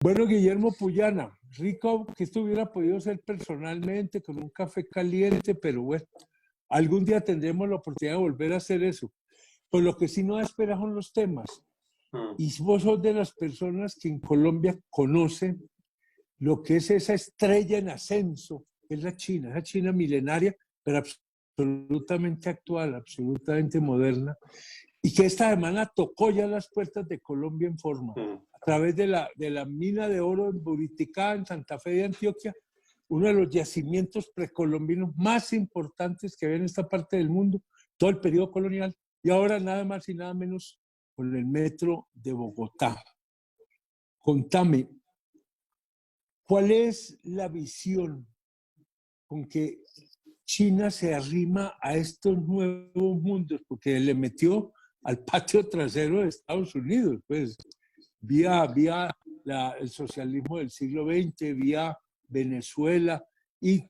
Bueno, Guillermo Puyana, rico que esto hubiera podido ser personalmente, con un café caliente, pero bueno, algún día tendremos la oportunidad de volver a hacer eso. Por lo que sí no espera son los temas. Mm. Y vos sos de las personas que en Colombia conocen lo que es esa estrella en ascenso, que es la China, esa China milenaria, pero absolutamente actual, absolutamente moderna, y que esta semana tocó ya las puertas de Colombia en forma, a través de la mina de oro en Buriticá, en Santa Fe de Antioquia, uno de los yacimientos precolombinos más importantes que había en esta parte del mundo, todo el periodo colonial, y ahora nada más y nada menos con el metro de Bogotá. Contame, ¿cuál es la visión con que China se arrima a estos nuevos mundos? Porque le metió al patio trasero de Estados Unidos, pues, vía el socialismo del siglo XX, vía Venezuela, y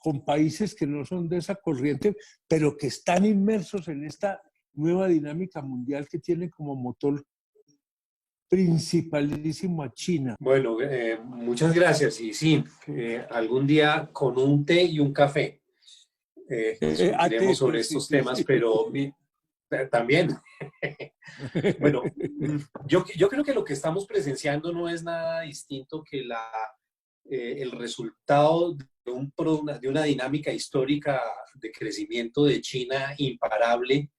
con países que no son de esa corriente, pero que están inmersos en esta nueva dinámica mundial que tiene como motor principalísimo a China. Bueno, muchas gracias. Y sí, algún día con un té y un café discutiremos sobre Sí, estos sí, temas, sí. pero también. Bueno, yo creo que lo que estamos presenciando no es nada distinto que el resultado de una dinámica histórica de crecimiento de China imparable,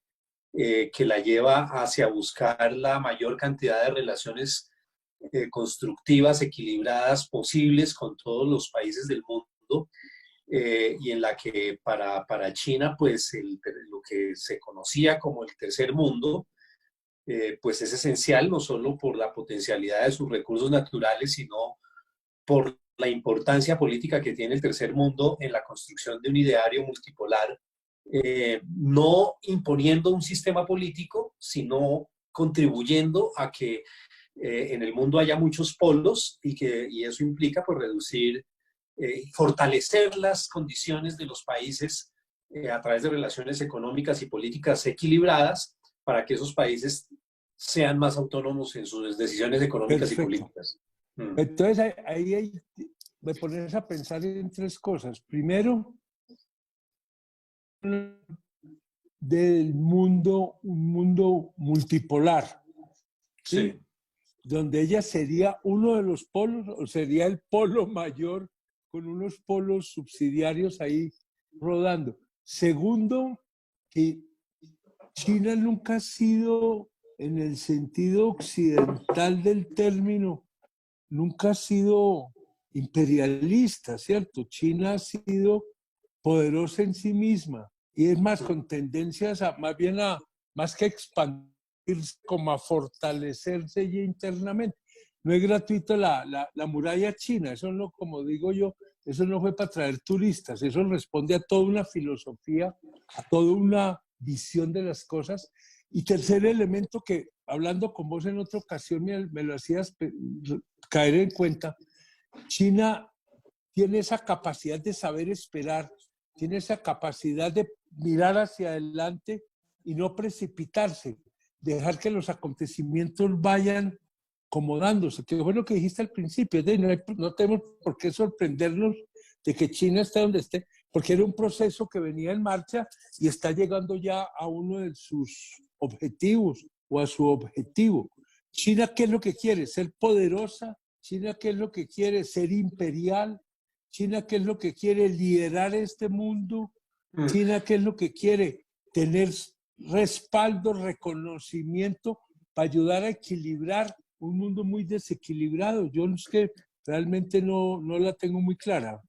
que la lleva hacia buscar la mayor cantidad de relaciones constructivas, equilibradas posibles con todos los países del mundo, y en la que para China, pues lo que se conocía como el tercer mundo, pues es esencial no solo por la potencialidad de sus recursos naturales, sino por la importancia política que tiene el tercer mundo en la construcción de un ideario multipolar, no imponiendo un sistema político, sino contribuyendo a que en el mundo haya muchos polos y eso implica pues reducir, fortalecer las condiciones de los países a través de relaciones económicas y políticas equilibradas para que esos países sean más autónomos en sus decisiones económicas y Perfecto. políticas. Entonces ahí me pones a pensar en tres cosas. Primero, del mundo, un mundo multipolar, ¿sí? Sí. Donde ella sería uno de los polos o sería el polo mayor con unos polos subsidiarios ahí rodando. Segundo, que China nunca ha sido, en el sentido occidental del término, nunca ha sido imperialista, ¿cierto? China ha sido poderosa en sí misma y es más con tendencias a más bien a más que expandirse como a fortalecerse ya internamente. No es gratuito la muralla china, eso no, como digo yo, eso no fue para traer turistas, eso responde a toda una filosofía, a toda una visión de las cosas. Y tercer elemento que, hablando con vos en otra ocasión, me lo hacías caer en cuenta, China tiene esa capacidad de saber esperar, tiene esa capacidad de mirar hacia adelante y no precipitarse, dejar que los acontecimientos vayan acomodándose, que fue lo que dijiste al principio, no tenemos por qué sorprendernos de que China esté donde esté, porque era un proceso que venía en marcha y está llegando ya a uno de sus objetivos o a su objetivo. China, ¿qué es lo que quiere? Ser poderosa. China, ¿qué es lo que quiere? Ser imperial. China, ¿qué es lo que quiere? Liderar este mundo. China, ¿qué es lo que quiere? Tener respaldo, reconocimiento para ayudar a equilibrar un mundo muy desequilibrado. Yo es que realmente no la tengo muy clara.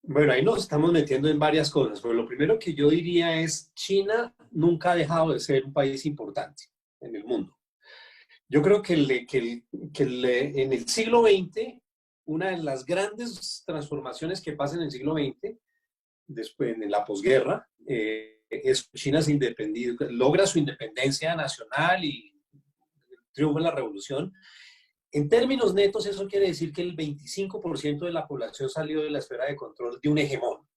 Bueno, ahí nos estamos metiendo en varias cosas, pero lo primero que yo diría es, China nunca ha dejado de ser un país importante en el mundo. Yo creo que en el siglo XX, una de las grandes transformaciones que pasa en el siglo XX, después en la posguerra, es China se logra su independencia nacional y triunfa en la revolución. En términos netos, eso quiere decir que el 25% de la población salió de la esfera de control de un hegemón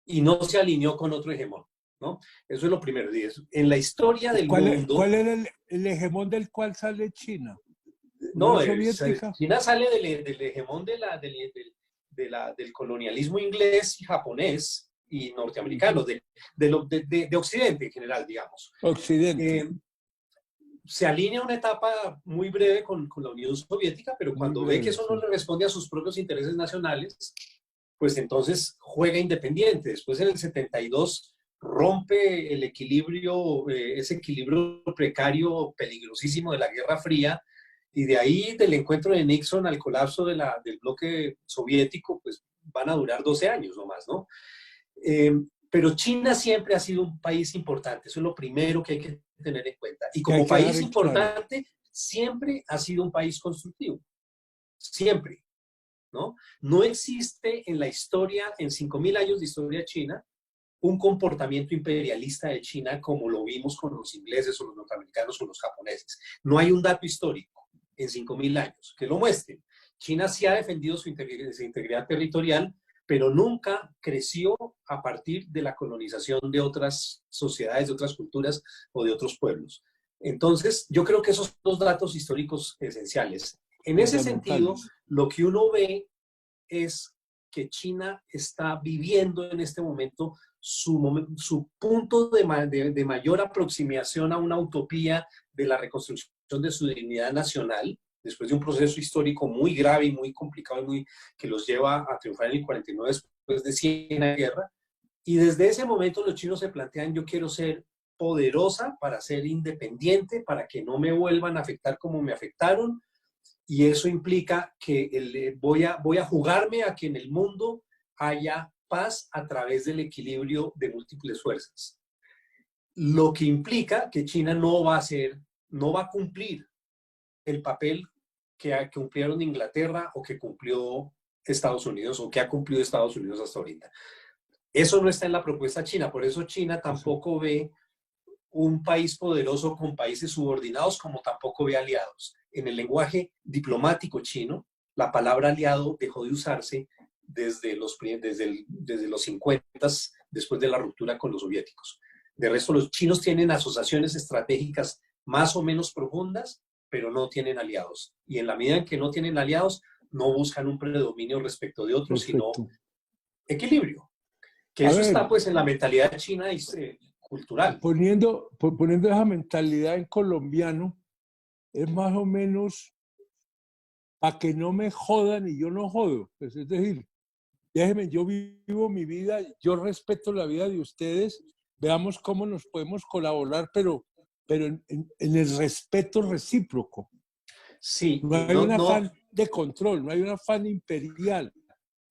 y no se alineó con otro hegemón, ¿no? Eso es lo primero. En la historia del mundo... ¿Cuál era el hegemón del cual sale China? No, Soviética. China sale del hegemón del colonialismo inglés y japonés y norteamericano, de Occidente en general, digamos. Occidente. Se alinea una etapa muy breve con la Unión Soviética, pero Muy cuando ve que breve, eso sí. no le responde a sus propios intereses nacionales, pues entonces juega independiente. Después en el 72 rompe el equilibrio, ese equilibrio precario, peligrosísimo de la Guerra Fría, y de ahí del encuentro de Nixon al colapso del bloque soviético, pues van a durar 12 años nomás, ¿no? Pero China siempre ha sido un país importante, eso es lo primero que hay que tener en cuenta. Y Que hay como que dejar país en claro. importante, siempre ha sido un país constructivo, siempre, ¿no? No existe en la historia, en 5.000 años de historia china, un comportamiento imperialista de China como lo vimos con los ingleses o los norteamericanos o los japoneses. No hay un dato histórico en 5.000 años que lo muestre. China sí ha defendido su integridad territorial, pero nunca creció a partir de la colonización de otras sociedades, de otras culturas o de otros pueblos. Entonces, yo creo que esos son los datos históricos esenciales. En ese sentido, Fundamentales. lo que uno ve es que China está viviendo en este momento su punto de mayor aproximación a una utopía de la reconstrucción de su dignidad nacional, después de un proceso histórico muy grave y muy complicado y que los lleva a triunfar en el 49 después de 100 años de guerra. Y desde ese momento los chinos se plantean, yo quiero ser poderosa para ser independiente, para que no me vuelvan a afectar como me afectaron, y eso implica que voy a jugarme a que en el mundo haya paz a través del equilibrio de múltiples fuerzas. Lo que implica que China no va a cumplir el papel que cumplieron Inglaterra o que cumplió Estados Unidos o que ha cumplido Estados Unidos hasta ahorita. Eso no está en la propuesta china, por eso China tampoco ve un país poderoso con países subordinados, como tampoco ve aliados. En el lenguaje diplomático chino, la palabra aliado dejó de usarse desde los 50, después de la ruptura con los soviéticos. De resto, los chinos tienen asociaciones estratégicas más o menos profundas, pero no tienen aliados. Y en la medida en que no tienen aliados, no buscan un predominio respecto de otros, sino equilibrio. Que A eso ver, está pues en la mentalidad china y cultural. poniendo esa mentalidad en colombiano, es más o menos para que no me jodan y yo no jodo. Pues, es decir, déjenme, yo vivo mi vida, yo respeto la vida de ustedes, veamos cómo nos podemos colaborar, pero en el respeto recíproco. Sí, No hay un afán de control, no hay un afán imperial.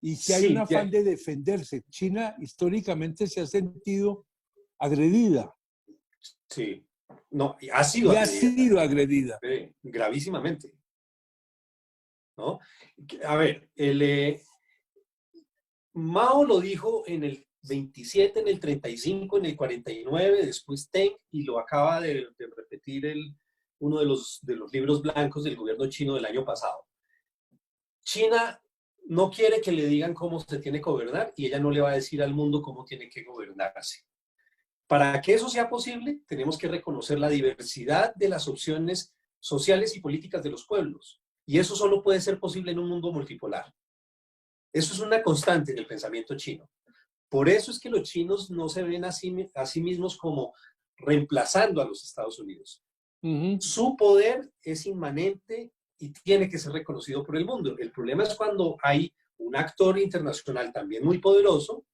Y si hay un afán de defenderse. China históricamente se ha sentido agredida. Sí, no, ha sido agredida. Gravísimamente. ¿No? A ver, Mao lo dijo en el 27, en el 35, en el 49, después Teng, y lo acaba de repetir uno de los libros blancos del gobierno chino del año pasado. China no quiere que le digan cómo se tiene que gobernar y ella no le va a decir al mundo cómo tiene que gobernarse. Para que eso sea posible, tenemos que reconocer la diversidad de las opciones sociales y políticas de los pueblos. Y eso solo puede ser posible en un mundo multipolar. Eso es una constante en el pensamiento chino. Por eso es que los chinos no se ven a sí mismos como reemplazando a los Estados Unidos. Su poder es inmanente y tiene que ser reconocido por el mundo. El problema es cuando hay un actor internacional también muy poderoso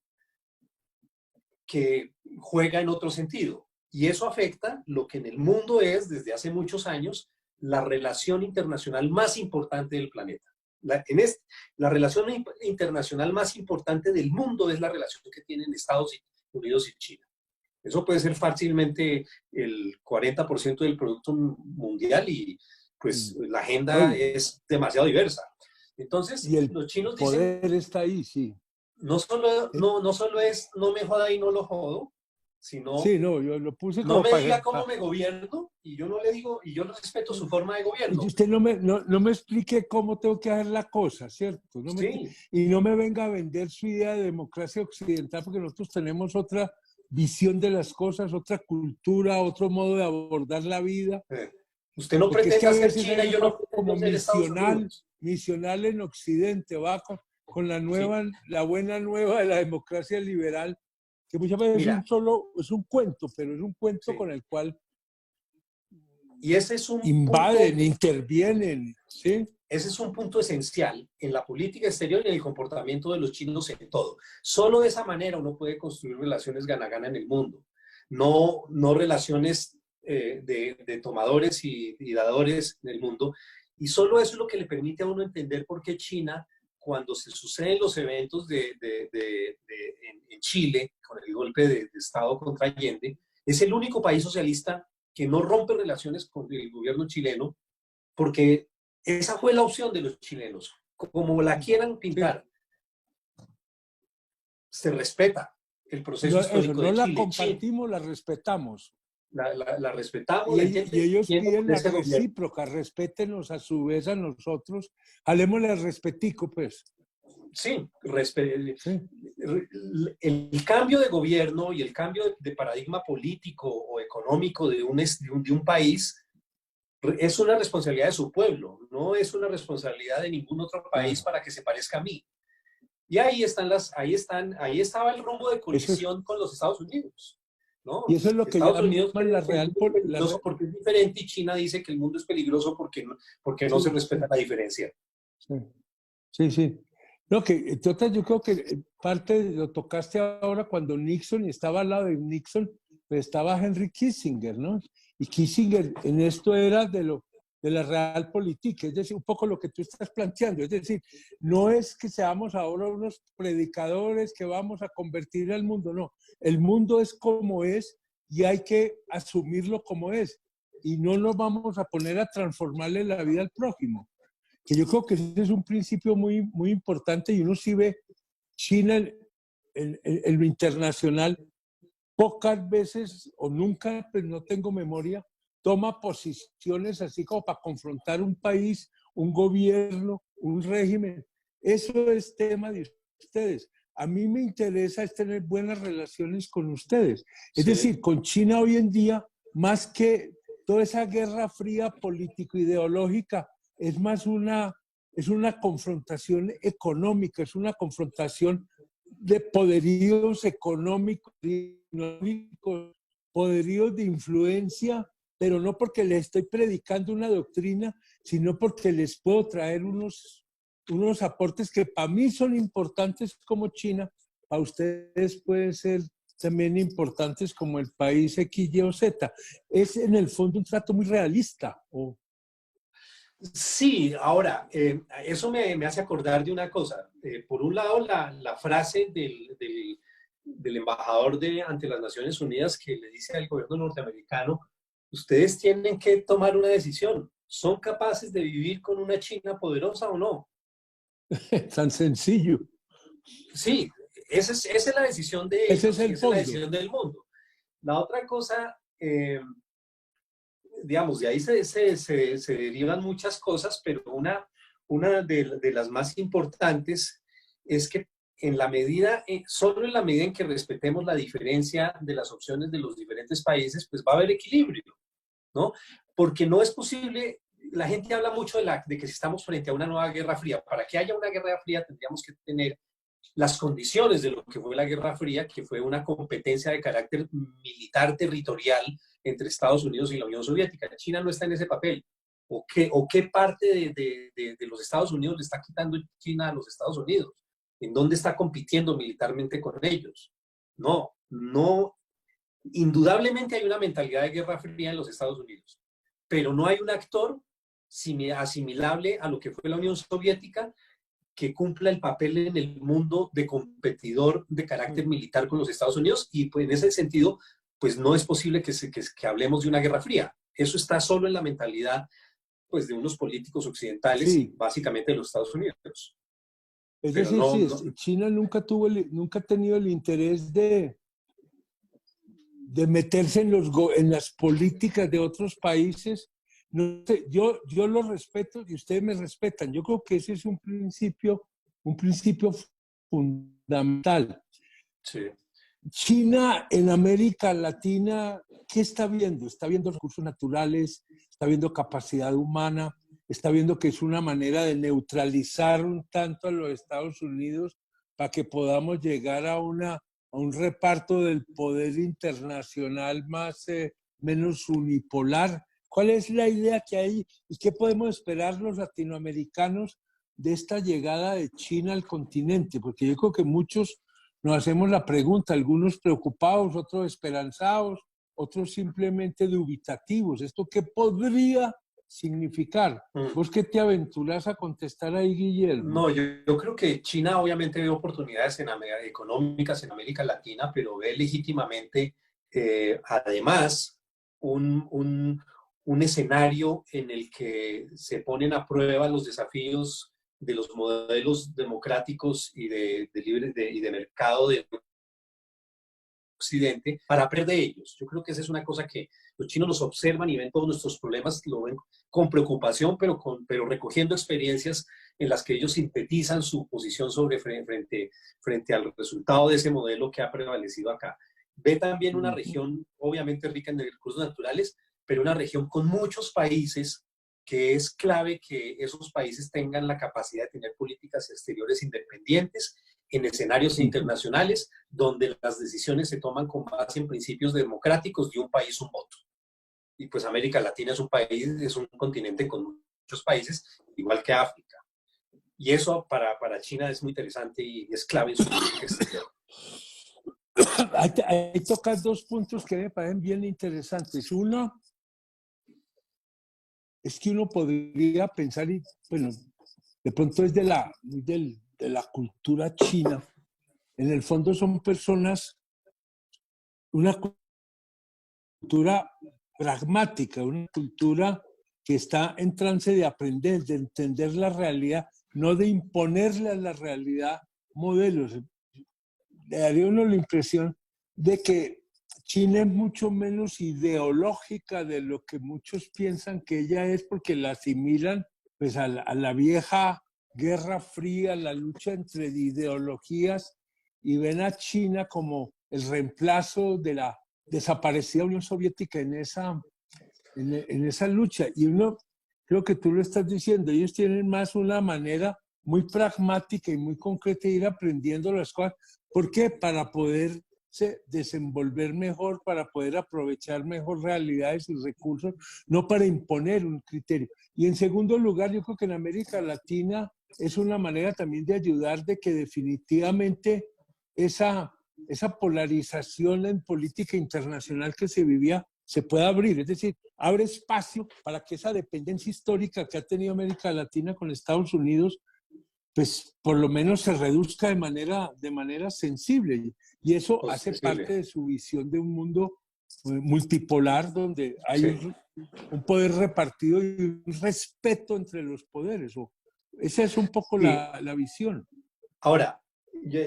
que juega en otro sentido. Y eso afecta lo que en el mundo es, desde hace muchos años, la relación internacional más importante del planeta. La relación internacional más importante del mundo es la relación que tienen Estados Unidos y China. Eso puede ser fácilmente el 40% del producto mundial y pues la agenda es demasiado diversa. Entonces, y el los chinos poder dicen, está ahí, sí. no solo es no me joda y no lo jodo, sino sí, no, yo lo puse no como me para... diga cómo me gobierno y yo no le digo, y yo respeto su forma de gobierno. Y usted no me explique cómo tengo que hacer la cosa, ¿cierto? Y no me venga a vender su idea de democracia occidental, porque nosotros tenemos otra visión de las cosas, otra cultura, otro modo de abordar la vida. Usted no Porque es que pretenda a ser veces China hay y yo uno no pretendo como ser Estados misional, Unidos. misional en Occidente, va con la Sí, nueva, la buena nueva de la democracia liberal, que muchas veces mira, es un cuento, pero es un cuento sí. con el cual Y ese es un punto, invaden, intervienen, ¿sí? ese es un punto esencial en la política exterior y en el comportamiento de los chinos en todo. Solo de esa manera uno puede construir relaciones gana-gana en el mundo, no relaciones de tomadores y dadores en el mundo. Y solo eso es lo que le permite a uno entender por qué China, cuando se suceden los eventos en Chile, con el golpe de Estado contra Allende, es el único país socialista que no rompe relaciones con el gobierno chileno, porque esa fue la opción de los chilenos. Como la quieran Sí. pintar, se respeta el proceso No, eso, histórico no de la Chile. Chile compartimos, la respetamos. la respetamos, la Y entiende ellos bien piden con la este gobierno. recíproca, respétenos a su vez a nosotros, halémosle respetico, pues. Sí, Sí. el cambio de gobierno y el cambio de paradigma político o económico de un país es una responsabilidad de su pueblo, no es una responsabilidad de ningún otro país Claro. para que se parezca a mí. Y ahí estaba el rumbo de Eso es, colisión con los Estados Unidos, y ¿no? eso es lo que Estados Unidos llaman cree la que el real, mundo es peligroso porque es diferente y China dice que el mundo es peligroso porque no se sí, respeta la diferencia. sí, sí, sí. No, que entonces yo creo que parte lo tocaste ahora cuando Nixon y estaba al lado de Nixon, pues estaba Henry Kissinger, ¿no? Y Kissinger en esto era de la realpolitik, es decir, un poco lo que tú estás planteando, es decir, no es que seamos ahora unos predicadores que vamos a convertir al mundo, no, el mundo es como es y hay que asumirlo como es y no nos vamos a poner a transformarle la vida al prójimo, que yo creo que ese es un principio muy, muy importante y uno sí ve China en lo internacional pocas veces o nunca, pues no tengo memoria, toma posiciones así como para confrontar un país, un gobierno, un régimen. Eso es tema de ustedes. A mí me interesa es tener buenas relaciones con ustedes. Es Sí, decir, con China hoy en día, más que toda esa guerra fría político-ideológica, es más es una confrontación económica, es una confrontación de poderíos económicos, poderíos de influencia, pero no porque les estoy predicando una doctrina, sino porque les puedo traer unos aportes que para mí son importantes como China, para ustedes pueden ser también importantes como el país X, Y o Z. Es en el fondo un trato muy realista. sí, ahora, eso me hace acordar de una cosa. Por un lado, la frase del embajador ante las Naciones Unidas que le dice al gobierno norteamericano, ustedes tienen que tomar una decisión. ¿Son capaces de vivir con una China poderosa o no? Tan sencillo. Sí, esa es la decisión de Ese es ellos y el esa es la fondo. decisión del mundo. La otra cosa, digamos, de ahí se derivan muchas cosas, pero una de las más importantes es que solo en la medida en que respetemos la diferencia de las opciones de los diferentes países, pues va a haber equilibrio, ¿no? Porque no es posible, la gente habla mucho de que si estamos frente a una nueva guerra fría, para que haya una guerra fría tendríamos que tener las condiciones de lo que fue la Guerra Fría, que fue una competencia de carácter militar territorial entre Estados Unidos y la Unión Soviética. China no está en ese papel. ¿O qué parte de los Estados Unidos le está quitando China a los Estados Unidos? ¿En dónde está compitiendo militarmente con ellos? No, no. Indudablemente hay una mentalidad de Guerra Fría en los Estados Unidos, pero no hay un actor asimilable a lo que fue la Unión Soviética que cumpla el papel en el mundo de competidor de carácter militar con los Estados Unidos y pues en ese sentido pues no es posible que hablemos de una guerra fría. Eso está solo en la mentalidad pues de unos políticos occidentales y Sí, básicamente de los Estados Unidos. es Pero decir, no, sí, no China nunca ha tenido el interés de meterse en las políticas de otros países. No sé, yo los respeto y ustedes me respetan. Yo creo que ese es un principio fundamental. sí. China en América Latina, ¿qué está viendo? Está viendo recursos naturales, está viendo capacidad humana, está viendo que es una manera de neutralizar un tanto a los Estados Unidos para que podamos llegar a un reparto del poder internacional menos unipolar. ¿Cuál es la idea que hay y qué podemos esperar los latinoamericanos de esta llegada de China al continente? Porque yo creo que muchos nos hacemos la pregunta, algunos preocupados, otros esperanzados, otros simplemente dubitativos. ¿Esto qué podría significar? ¿Vos qué te aventuras a contestar ahí, Guillermo? No, yo creo que China obviamente ve oportunidades económicas en América Latina, pero ve legítimamente, además, un escenario en el que se ponen a prueba los desafíos de los modelos democráticos y y de mercado de Occidente para aprender de ellos. Yo creo que esa es una cosa que los chinos los observan y ven todos nuestros problemas, lo ven con preocupación, pero recogiendo experiencias en las que ellos sintetizan su posición frente al resultado de ese modelo que ha prevalecido acá. Ve también una región obviamente rica en recursos naturales, pero una región con muchos países que es clave que esos países tengan la capacidad de tener políticas exteriores independientes en escenarios internacionales donde las decisiones se toman con base en principios democráticos de un país, un voto. Y pues América Latina es un país, es un continente con muchos países, igual que África. Y eso para China es muy interesante y es clave en su política exterior. Ahí tocas dos puntos que me parecen bien interesantes. Uno es que uno podría pensar, y bueno, de pronto es de la cultura china. En el fondo son personas, una cultura pragmática, una cultura que está en trance de aprender, de entender la realidad, no de imponerle a la realidad modelos. Le daría uno la impresión de que China es mucho menos ideológica de lo que muchos piensan que ella es, porque la asimilan pues a la vieja Guerra Fría, la lucha entre ideologías, y ven a China como el reemplazo de la desaparecida Unión Soviética en esa lucha. Y uno, creo que tú lo estás diciendo, ellos tienen más una manera muy pragmática y muy concreta de ir aprendiendo las cosas. ¿Por qué? Para poder desenvolver mejor, para poder aprovechar mejor realidades y recursos, no para imponer un criterio. Y en segundo lugar, yo creo que en América Latina es una manera también de ayudar, de que definitivamente esa polarización en política internacional que se vivía se pueda abrir, es decir, abre espacio para que esa dependencia histórica que ha tenido América Latina con Estados Unidos, pues por lo menos se reduzca de manera sensible. Y eso hace parte de su visión de un mundo multipolar donde hay un poder repartido y un respeto entre los poderes. Esa es un poco la visión. Ahora,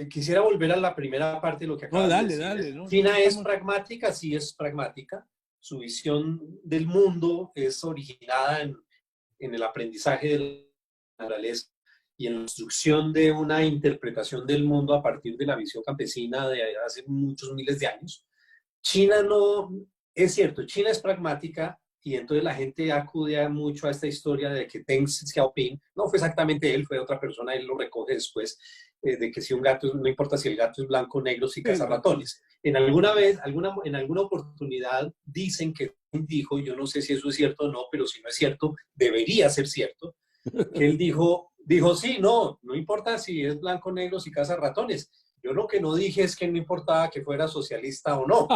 quisiera volver a la primera parte de lo que acabas de decir. Dale. No, China es pragmática, sí es pragmática. Su visión del mundo es originada en el aprendizaje de la naturaleza y en la construcción de una interpretación del mundo a partir de la visión campesina de hace muchos miles de años. China no, es cierto, China es pragmática y entonces la gente acude mucho a esta historia de que Deng Xiaoping, no fue exactamente él, fue otra persona, él lo recoge después, de que si un gato, no importa si el gato es blanco o negro, si caza ratones. En alguna oportunidad dicen que dijo, yo no sé si eso es cierto o no, pero si no es cierto, debería ser cierto, que él dijo, sí, no importa si es blanco o negro, si caza ratones. Yo lo que no dije es que no importaba que fuera socialista o no.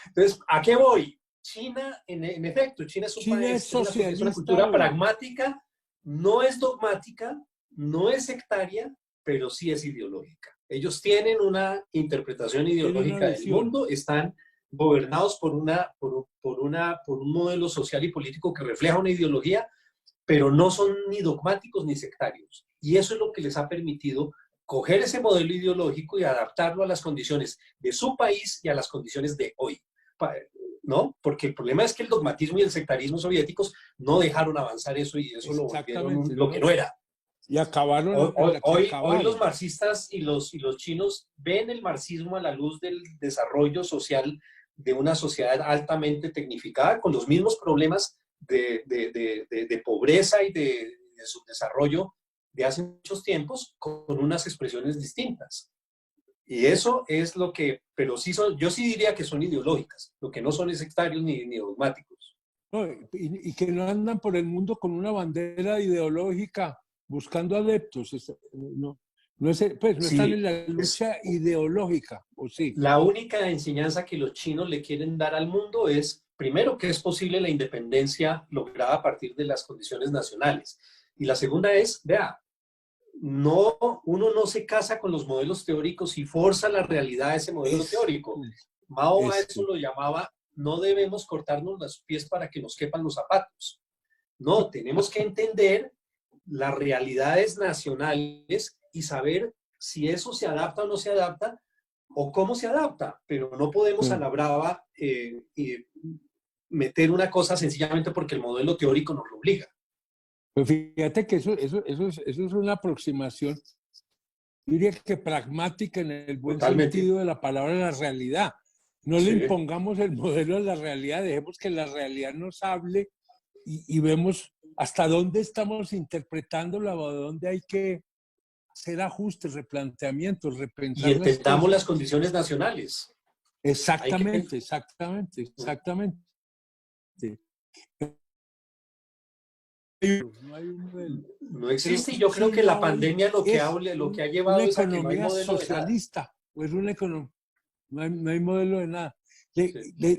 Entonces, ¿a qué voy? China, en efecto, China es un país, es una cultura pragmática, no es dogmática, no es sectaria, pero sí es ideológica. Ellos tienen una interpretación ideológica del mundo, están gobernados por un modelo social y político que refleja una ideología, pero no son ni dogmáticos ni sectarios. Y eso es lo que les ha permitido coger ese modelo ideológico y adaptarlo a las condiciones de su país y a las condiciones de hoy, ¿no? Porque el problema es que el dogmatismo y el sectarismo soviéticos no dejaron avanzar eso y eso lo volvieron lo que no era. Y acabaron en la que Hoy los acabaron. marxistas y los chinos ven el marxismo a la luz del desarrollo social de una sociedad altamente tecnificada, con los mismos problemas de pobreza y de subdesarrollo de hace muchos tiempos, con unas expresiones distintas. Y eso es lo que, pero sí son, yo sí diría que son ideológicas, lo que no son es sectarios ni dogmáticos. No, y que no andan por el mundo con una bandera ideológica buscando adeptos. No, pues, no están Sí, en la es lucha ideológica, ¿o sí? la única enseñanza que los chinos le quieren dar al mundo es, primero, que es posible la independencia lograda a partir de las condiciones nacionales. Y la segunda es, vea, no, uno no se casa con los modelos teóricos y forza la realidad de ese modelo Es, teórico. Mao a eso esto. lo llamaba, no debemos cortarnos los pies para que nos quepan los zapatos. No, tenemos que entender las realidades nacionales y saber si eso se adapta o no se adapta o cómo se adapta, pero no podemos a la brava meter una cosa sencillamente porque el modelo teórico nos lo obliga. Pero fíjate que eso es una aproximación, yo diría que pragmática en el buen Totalmente. sentido de la palabra, la realidad. No le Sí. impongamos el modelo a la realidad, dejemos que la realidad nos hable y vemos hasta dónde estamos interpretándola o dónde hay que hacer ajustes, replanteamientos, Y repensar las entendamos cosas. las condiciones nacionales. Hay que, Exactamente, exactamente, exactamente. No hay un modelo. no Pero existe, y yo creo que China la hoy pandemia es lo que ha una llevado es a que no hay economía modelo de nada. socialista, o es una economía, no hay modelo de nada. Sí.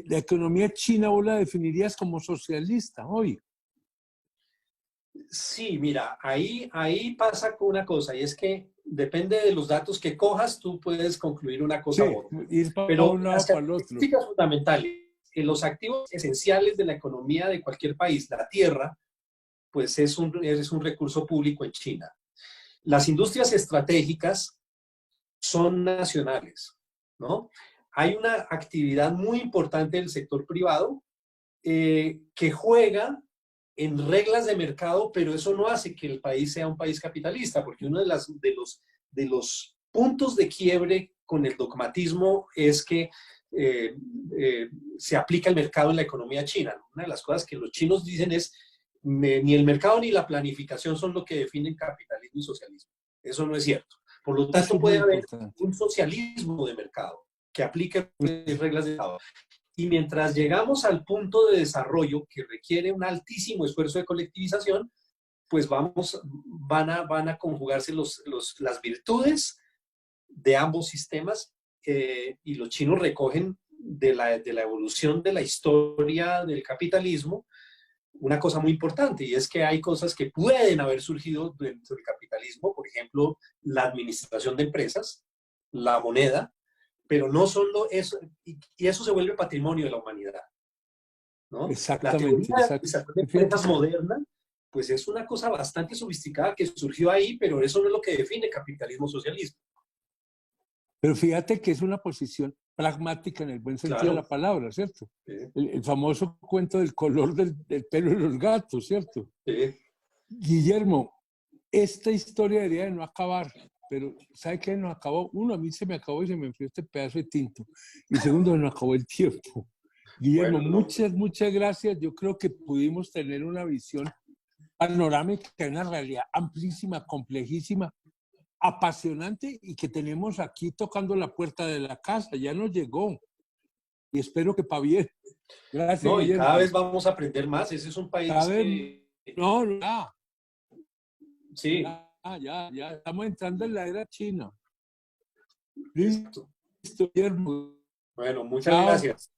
La economía china vos la definirías como socialista hoy. Sí, mira, ahí pasa con una cosa, y es que depende de los datos que cojas, tú puedes concluir una cosa u Sí, otra. ir para Pero un las lado para el otro. características fundamentales, en los activos esenciales de la economía de cualquier país, la tierra, pues es un recurso público en China. Las industrias estratégicas son nacionales, ¿no? Hay una actividad muy importante del sector privado que juega en reglas de mercado, pero eso no hace que el país sea un país capitalista, porque uno de los puntos de quiebre con el dogmatismo es que eh, se aplica el mercado en la economía china. Una de las cosas que los chinos dicen es, ni el mercado ni la planificación son lo que definen capitalismo y socialismo. Eso no es cierto. Por lo Eso tanto, es muy puede haber importante. un socialismo de mercado que aplique reglas de mercado. Y mientras llegamos al punto de desarrollo que requiere un altísimo esfuerzo de colectivización, pues van a conjugarse las virtudes de ambos sistemas y los chinos recogen de la evolución de la historia del capitalismo una cosa muy importante, y es que hay cosas que pueden haber surgido dentro del capitalismo, por ejemplo, la administración de empresas, la moneda, pero no solo eso, y eso se vuelve patrimonio de la humanidad, ¿no? La teoría Exactamente, de exacto. administración de Fíjate, empresas moderna, pues es una cosa bastante sofisticada que surgió ahí, pero eso no es lo que define capitalismo-socialismo. pero fíjate que es una posición pragmática en el buen sentido de Claro. la palabra, ¿cierto? El famoso cuento del color del pelo de los gatos, ¿cierto? Sí. Guillermo, esta historia debería de no acabar, pero ¿sabe qué? No acabó. Uno, a mí se me acabó y se me enfrió este pedazo de tinto. Y segundo, no acabó el tiempo. Guillermo, Bueno, no. muchas gracias. Yo creo que pudimos tener una visión panorámica de una realidad amplísima, complejísima, apasionante y que tenemos aquí tocando la puerta de la casa. Ya nos llegó y espero que para bien. Gracias, No, y cada Guillermo. vez vamos a aprender más. Ese es un Cada país vez, que, no, ya, sí, ya, estamos entrando en la era china. exacto. Listo, Guillermo. Bueno, muchas Chao. gracias.